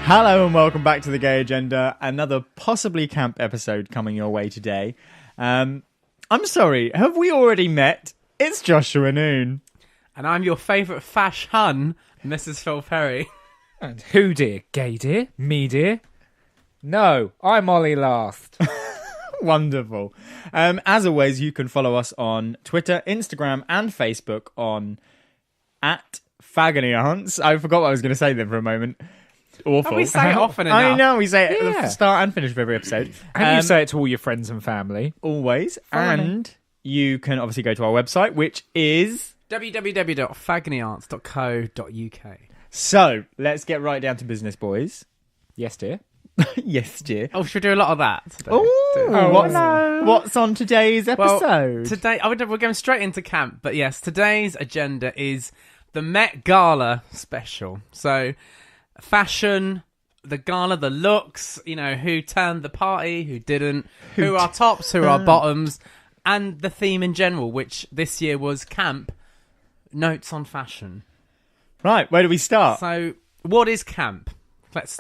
Hello and welcome back to The Gay Agenda. Another possibly camp episode coming your way today. I'm sorry, have we already met? It's Joshua Noon. And I'm your favourite fash hun, Mrs. Phil Perry. And who, dear? Gay, dear? Me, dear? No, I'm Ollie last. Wonderful. As always, you can follow us on Twitter, Instagram and Facebook on @fagony. I forgot what I was going to say then for a moment. Awful. Oh, we say it often enough. I know, we say it at the start and finish of every episode. And you say it to all your friends and family. Always. And you can obviously go to our website, which is www.fagonyarts.co.uk. So, let's get right down to business, boys. Yes, dear. Yes, dear. Oh, should we do a lot of that today? What's on today's episode? Well, today, we're going straight into camp, but yes, today's agenda is the Met Gala Special. So, fashion, the gala, the looks, who turned the party, who didn't, who are tops, who are bottoms, and the theme in general, which this year was camp, notes on fashion. Right, where do we start? So, what is camp? Let's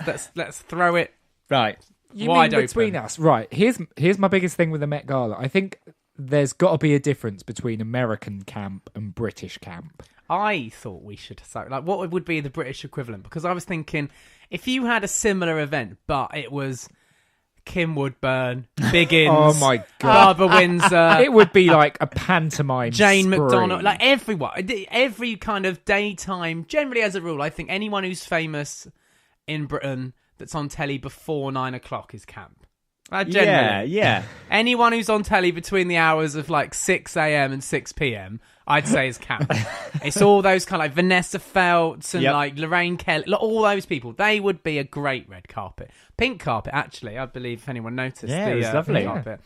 throw it right. You wide mean between open. us? Right, here's my biggest thing with the Met Gala. I think there's got to be a difference between American camp and British camp. I thought we should say, what would be the British equivalent? Because I was thinking, if you had a similar event, but it was Kim Woodburn, Biggins, Oh my God. Barbara Windsor, It would be like a pantomime Jane spree. McDonald, like everyone, every kind of daytime, generally as a rule, I think anyone who's famous in Britain that's on telly before 9 o'clock is camp. Generally. Yeah. Anyone who's on telly between the hours of 6 a.m. and 6 p.m, I'd say is camp. It's all those kind of Vanessa Feltz and Lorraine Kelly, all those people. They would be a great red carpet. Pink carpet, actually, I believe, if anyone noticed. Yeah, it was lovely. Pink carpet.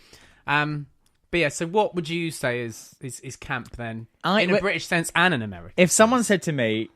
But yeah, so what would you say is camp then? In a British sense and an American If someone said to me,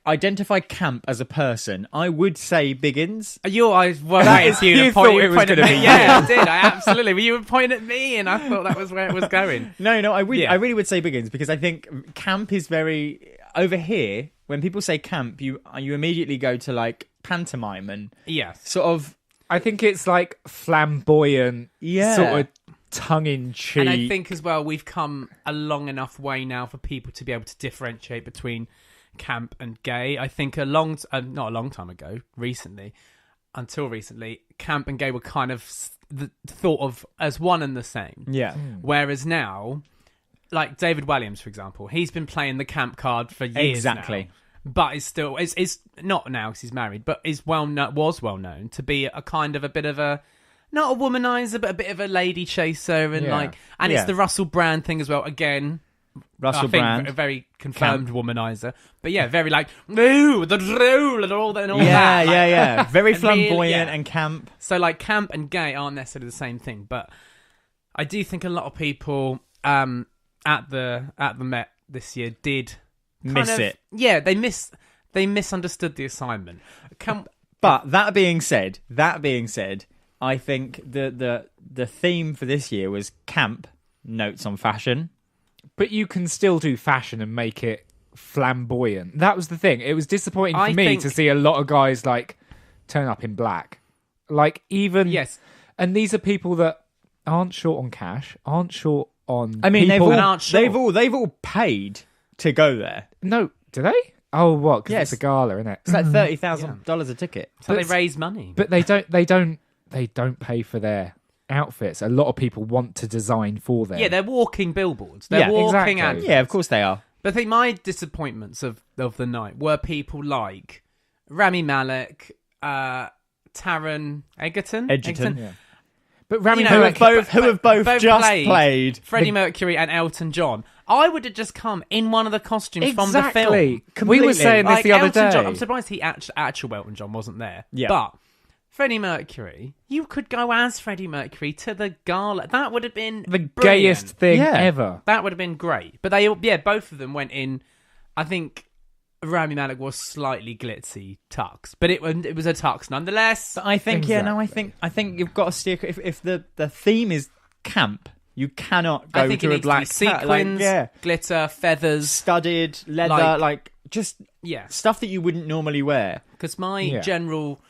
identify camp as a person, I would say Biggins. I was waiting for you to thought point it was at gonna me. be you. Yeah, I did. I absolutely. Well, you were pointing at me, and I thought that was where it was going. No, I would. Yeah. I really would say Biggins because I think camp is very over here. When people say camp, you immediately go to pantomime and sort of. I think it's flamboyant, sort of tongue-in-cheek. And I think as well, we've come a long enough way now for people to be able to differentiate between camp and gay. I think not a long time ago, until recently, camp and gay were kind of thought of as one and the same. Yeah. Whereas now, like David Walliams, for example, he's been playing the camp card for years Exactly. now. But is not now because he's married, but was well known to be a kind of a bit of a, not a womanizer, but a bit of a lady chaser and it's the Russell Brand thing as well. Again, Russell Brand, a very confirmed womanizer, but very ooh, the drool and all that. Yeah. Very flamboyant and camp. So camp and gay aren't necessarily the same thing, but I do think a lot of people at the Met this year did Miss it. Yeah, they misunderstood the assignment. But that being said, I think the theme for this year was camp, notes on fashion. But you can still do fashion and make it flamboyant. That was the thing. It was disappointing for me to see a lot of guys turn up in black. Yes. And these are people that aren't short on cash, aren't short on. I mean, people. they've all paid to go there. No, do they? Oh, what? Because Yes. it's a gala, isn't it? It's $30,000 a ticket. So they raise money. But they don't pay for their outfits. A lot of people want to design for them. Yeah, they're walking billboards. They're walking ads. Yeah, of course they are. But I think my disappointments of the night were people like Rami Malek, Taron Egerton. Yeah. But Rami who Malek, have both just played Freddie Mercury and Elton John. I would have just come in one of the costumes from the film. We Completely. were saying this the other Elton day. John, I'm surprised actual Elton John wasn't there. Yeah. But Freddie Mercury, you could go as Freddie Mercury to the gala. That would have been the brilliant. gayest thing ever. That would have been great. But both of them went in. I think Rami Malek was slightly glitzy tux, but it was a tux nonetheless. But I think I think you've got to steer. If the theme is camp, you cannot go to a black sequins, glitter, feathers, studded leather, just yeah, stuff that you wouldn't normally wear. Because my general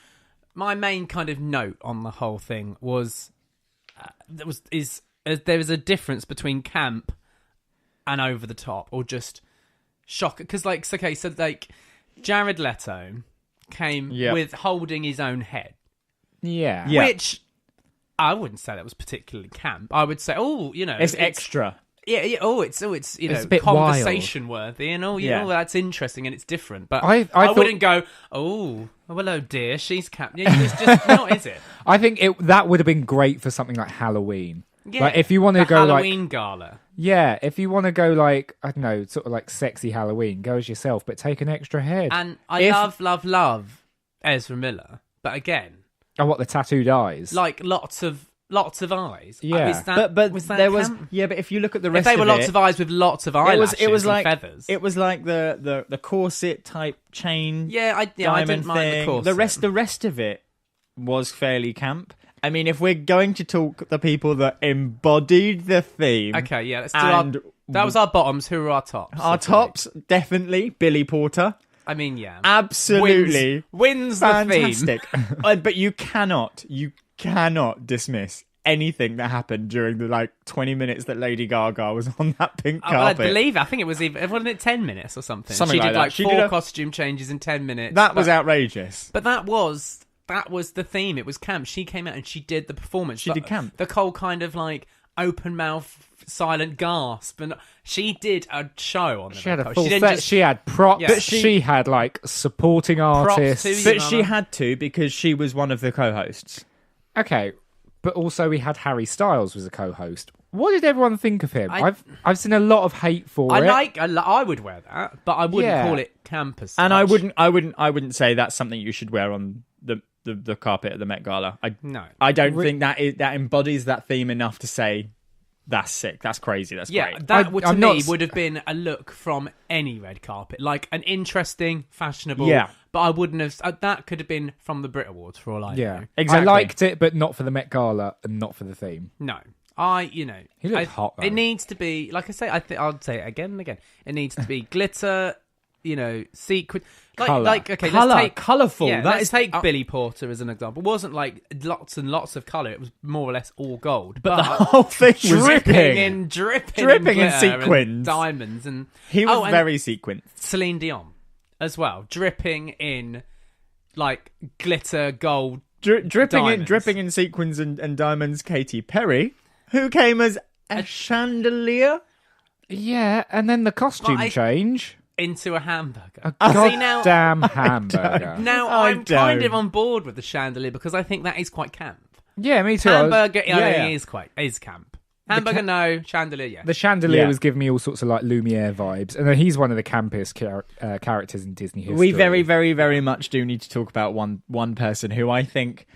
my main kind of note on the whole thing was there is a difference between camp and over the top, or just shock. Because Jared Leto came with holding his own head, which I wouldn't say that was particularly camp. I would say, it's extra. Yeah. It's a bit conversation worthy, and that's interesting and it's different. But I wouldn't go, oh, hello, dear, she's camp. Yeah, it's just not, is it? I think that would have been great for something like Halloween. Yeah, like if you want to go Halloween gala. Yeah, if you want to go like, I don't know, sort of like sexy Halloween, go as yourself, but take an extra head. And I love Ezra Miller, but again, what, the tattooed eyes? Like lots of eyes. Yeah, but if you look at the rest, if they were of lots of eyes with lots of eyelashes, it was like feathers. It was like the corset type chain. I didn't mind the corset. The rest of it was fairly camp. I mean, if we're going to talk the people that embodied the theme, okay, yeah, let's do that was our bottoms. Who are our tops? Our tops, definitely Billy Porter. I mean, yeah, absolutely wins the theme. But you cannot dismiss anything that happened during the 20 minutes that Lady Gaga was on that pink carpet. I believe. I think it was wasn't it 10 minutes or something? Something she like did that. She did 4 costume changes in 10 minutes. That was outrageous. But that was the theme. It was camp. She came out and she did the performance. She did camp. The whole kind of open mouth, silent gasp, and she did a show on. She had a full set. She had props. Yeah. She had supporting artists. But she had to, because she was one of the co-hosts. Okay, but also we had Harry Styles was a co-host. What did everyone think of him? I've seen a lot of hate for it. I would wear that, but I wouldn't call it campus. And I wouldn't say that's something you should wear on the carpet at the Met Gala. I don't think that embodies that theme enough to say that's sick, that's crazy, that's great. That to me would have been a look from any red carpet, like an interesting, fashionable. Yeah. But I wouldn't have. That could have been from the Brit Awards for all I know. Exactly. I liked it, but not for the Met Gala and not for the theme. No. He looked hot, though. It needs to be, like I say, I'll say it again and again. It needs to be glitter, sequin. Colourful. Yeah, let's take Billy Porter as an example. It wasn't lots and lots of colour. It was more or less all gold. But the whole thing was dripping in sequins, and diamonds, and he was very sequined. Celine Dion as well, dripping in glitter gold, dripping in sequins and diamonds. Katy Perry, who came as a chandelier. Yeah, and then the costume change. Into a hamburger. A goddamn hamburger. Now, I'm kind of on board with the chandelier because I think that is quite camp. Yeah, me too. Hamburger is camp. Hamburger, no. Chandelier, yeah. The chandelier was giving me all sorts of Lumiere vibes. And then he's one of the campiest characters in Disney history. We very, very, very much do need to talk about one person who I think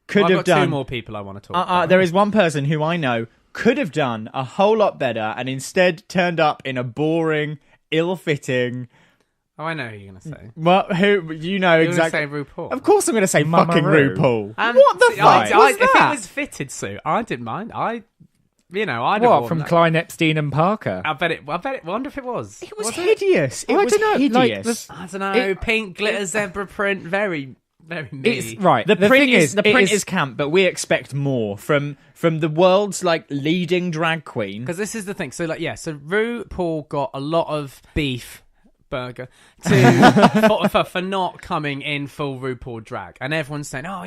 could have done... I've got 2 more people I want to talk about. There is one person who I know could have done a whole lot better and instead turned up in a boring... ill-fitting. Oh, I know who you're going to say. Well, who you know you're exactly? Going to say RuPaul. Of course, I'm going to say fucking RuPaul. What the fuck was that? If it was fitted suit, I didn't mind. I what from Klein, Epstein, and Parker? I bet it. Wonder if it was. It was hideous. It was hideous. I don't know. Pink glitter zebra print. Very. Very me. Right. The print is camp, but we expect more from the world's leading drag queen. Because this is the thing. So so RuPaul got a lot of beef burger for not coming in full RuPaul drag, and everyone's saying, "Oh,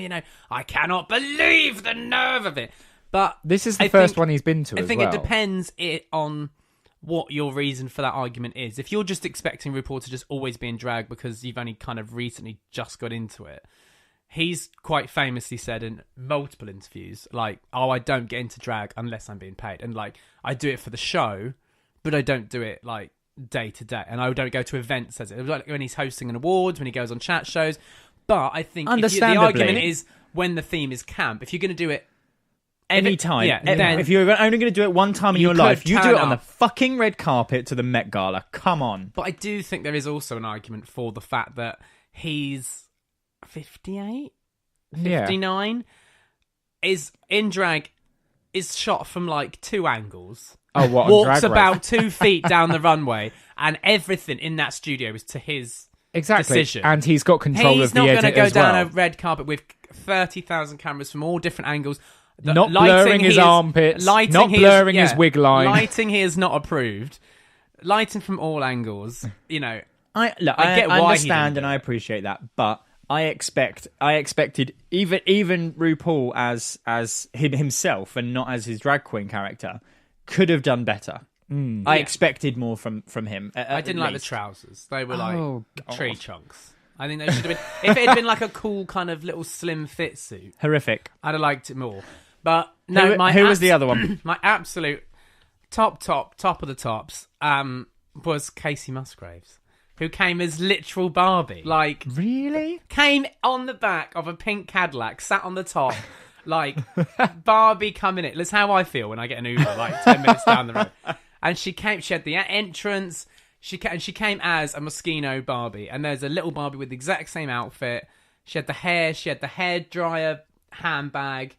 I cannot believe the nerve of it." But this is the first one he's been to. I think it depends on what your reason for that argument is. If you're just expecting RuPaul to just always be in drag because you've only kind of recently just got into it, he's quite famously said in multiple interviews, I don't get into drag unless I'm being paid. And I do it for the show, but I don't do it day to day. And I don't go to events as it. When he's hosting an awards, when he goes on chat shows. But I think the argument is when the theme is camp, if you're going to do it anytime. If you're only going to do it one time in your life, you do it on the fucking red carpet to the Met Gala. Come on. But I do think there is also an argument for the fact that he's 58, 59, is in drag, is shot from 2 angles. Oh, what? Walks about 2 feet down the runway, and everything in that studio is to his Exactly. decision. And he's got control of the edit as well. He's not going to go down a red carpet with 30,000 cameras from all different angles. Not blurring his armpits, not blurring his wig line. Lighting he is not approved. Lighting from all angles, I get why understand and I appreciate that, but I expected even RuPaul as himself and not as his drag queen character could have done better. I expected more from him. I didn't like the trousers; they were tree chunks. I think they should have been. If it had been like a cool kind of little slim fit suit, horrific. I'd have liked it more. But no, who was the other one? My absolute top of the tops was Casey Musgraves, who came as literal Barbie. Like, really? Came on the back of a pink Cadillac, sat on the top, like Barbie coming in. That's how I feel when I get an Uber, like 10 minutes down the road. And she had the entrance. She came as a Moschino Barbie, and there's a little Barbie with the exact same outfit. She had the hair. She had the hair dryer, handbag,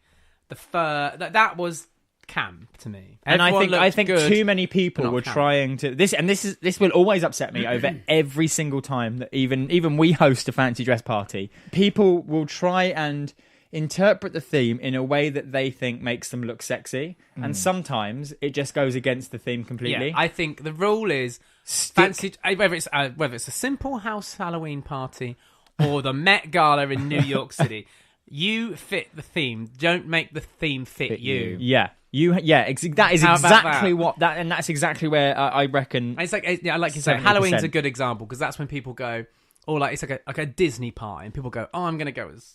the fur. That was camp to me. And I think too many people were trying to this will always upset me over every single time that even we host a fancy dress party. People will try and interpret the theme in a way that they think makes them look sexy, and sometimes it just goes against the theme completely. Yeah, I think the rule is fancy, whether it's a simple house Halloween party or the Met Gala in New York City. You fit the theme. Don't make the theme fit you. Yeah. That is exactly what that, and that's exactly where I reckon. It's like you say, Halloween's a good example because that's when people go, or like it's like a Disney party, and people go, "Oh, I'm going to go as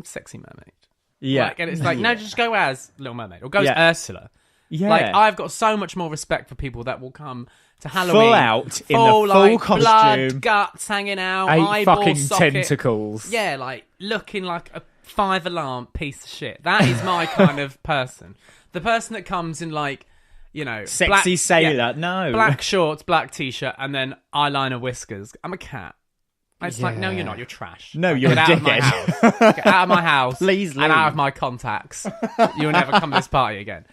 Sexy Mermaid." Yeah, and it's like, no, just go as Little Mermaid or go as Ursula. Yeah, like I've got so much more respect for people that will come to Halloween full out in the full costume, blood, guts hanging out, 8 eyeball fucking socket. Tentacles. Yeah, like looking like a 5-alarm piece of shit. That is my kind of person. The person that comes in like, sexy black, sailor. No, black shorts, black t-shirt, and then eyeliner, whiskers. I'm a cat. It's like, no, you're not. You're trash. No, you're Get a out of my dickhead. house. Get out of my house. Please leave. And out of my contacts. You'll never come to this party again.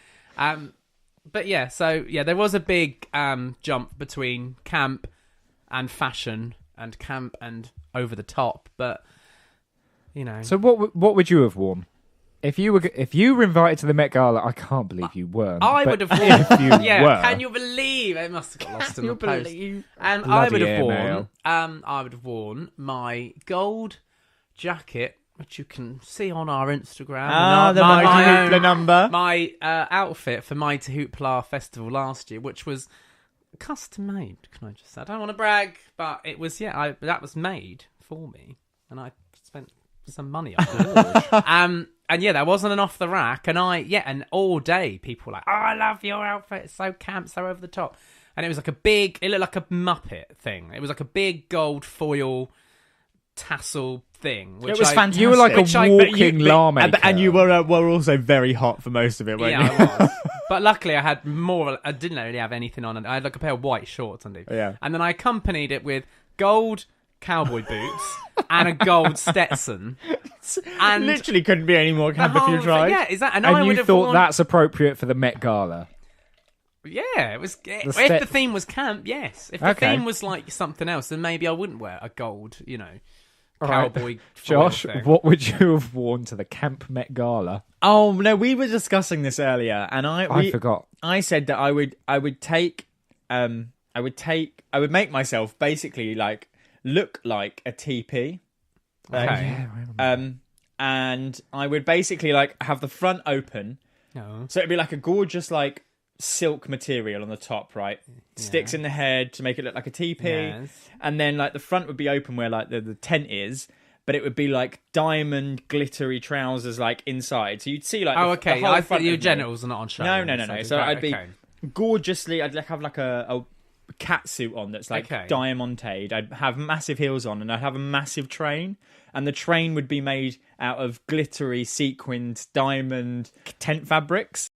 But yeah, so yeah, there was a big jump between camp and fashion and camp and over the top, but So what would you have worn if you were invited to the Met Gala? I can't believe you weren't. I would have worn. If you were, can you believe it must have got lost in the post? And Bloody I would have airmail. worn. I would have worn my gold jacket, which you can see on our Instagram. The number. My outfit for my Hoopla festival last year, which was custom made. Can I just say? I don't want to brag, but it was. Yeah, that was made for me, and I spent some money on it. And yeah, that wasn't an off the rack. And all day people were like, "Oh, I love your outfit. It's so camp, so over the top." And it was like it looked like a Muppet thing. It was like a big gold foil tassel thing. Which it was fantastic. You were like a walking lawmaker. And you were also very hot for most of it, weren't you? I was. But luckily I had more. I didn't really have anything on. I had like a pair of white shorts on. Yeah. And then I accompanied it with gold cowboy boots and a gold Stetson. And literally couldn't be any more camp if you tried. Yeah, is that? And I you would have thought worn... that's appropriate for the Met Gala? Yeah, it was. If the theme was camp, yes. If the theme was like something else, then maybe I wouldn't wear a gold, cowboy. Right. Josh, thing. what would you have worn to the Camp Met Gala? Oh no, we were discussing this earlier, and I forgot. I said that I would make myself basically like look like a TP. Okay. And I would basically like have the front open. No. So it'd be like a gorgeous like silk material on the top, right? Sticks in the head to make it look like a teepee. Yes. And then like the front would be open where like the tent is, but it would be like diamond glittery trousers like inside. So you'd see like okay. the whole I front thought your of me. genitals are not on show. No. So I'd be gorgeously. I'd like have like a cat suit on that's like diamonded. I'd have massive heels on, and I'd have a massive train, and the train would be made out of glittery sequined diamond tent fabrics.